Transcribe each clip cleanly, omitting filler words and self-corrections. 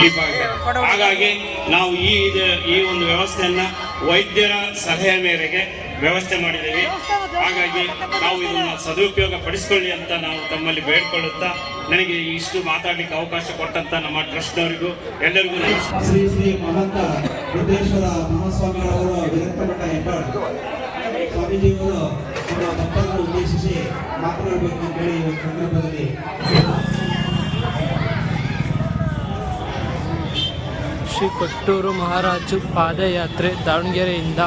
ಸಮೀಪ ಆಗಿದೆ. ಹಾಗಾಗಿ ನಾವು ಈ ಒಂದು ವ್ಯವಸ್ಥೆಯನ್ನ ವೈದ್ಯರ ಸಲಹೆಯ ಮೇರೆಗೆ ವ್ಯವಸ್ಥೆ ಮಾಡಿದ್ದೀವಿ. ಹಾಗಾಗಿ ನಾವು ಇದನ್ನು ಸದುಪಯೋಗ ಪಡಿಸ್ಕೊಳ್ಳಿ ಅಂತ ನಾವು ತಮ್ಮಲ್ಲಿ ಬೇಡ್ಕೊಳ್ಳುತ್ತಾ, ನನಗೆ ಇಷ್ಟು ಮಾತಾಡಲಿಕ್ಕೆ ಅವಕಾಶ ಕೊಟ್ಟಂತ ನಮ್ಮ ಟ್ರಸ್ಟ್ನವರಿಗೂ ಎಲ್ಲರಿಗೂ ಶ್ರೀ ಶ್ರೀ ಮಹಂತ ಬುದ್ಧೇಶ್ವರ ಮಹಾಸ್ವಾಮಿಗಳವರು ವಿರಕ್ತಮಠ ಹೆಬ್ಬಾಳ್ ಸ್ವಾಮೀಜಿಯವರು ನಮ್ಮ ಭಕ್ತರನ್ನು ಉದ್ದೇಶಿಸಿ ಮಾತನಾಡಬೇಕು ಅಂತೇಳಿ ಈ ಸಂದರ್ಭದಲ್ಲಿ ಶ್ರೀ ಕೊಟ್ಟೂರು ಮಹಾರಾಜು ಪಾದಯಾತ್ರೆ ದಾವಣಗೆರೆಯಿಂದ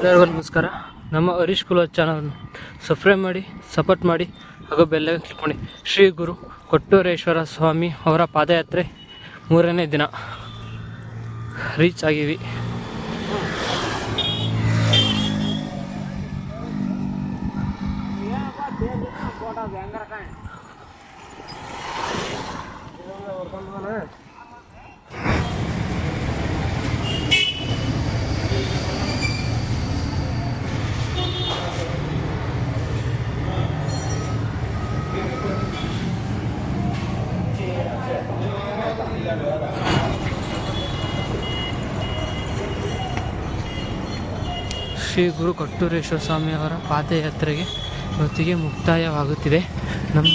ಎಲ್ಲರಿಗೂ ನಮಸ್ಕಾರ. ನಮ್ಮ ಹರೀಶ್ ಕುಲ ಚಾನಲನ್ನು ಸಬ್ಸ್ಕ್ರೈಬ್ ಮಾಡಿ, ಸಪೋರ್ಟ್ ಮಾಡಿ ಹಾಗೂ ಬೆಲ್ಲ ಕ್ಲಿಕ್ ಮಾಡಿ. ಶ್ರೀ ಗುರು ಕೊಟ್ಟೂರೇಶ್ವರ ಸ್ವಾಮಿ ಅವರ ಪಾದಯಾತ್ರೆ 3ನೇ ದಿನ ರೀಚ್ ಆಗಿವಿ. ಶ್ರೀ ಗುರು ಕೊಟ್ಟೂರೇಶ್ವರ ಸ್ವಾಮಿಯವರ ಪಾದಯಾತ್ರೆಗೆ ಇವತ್ತಿಗೆ ಮುಕ್ತಾಯವಾಗುತ್ತಿದೆ. ನಮ್ಮ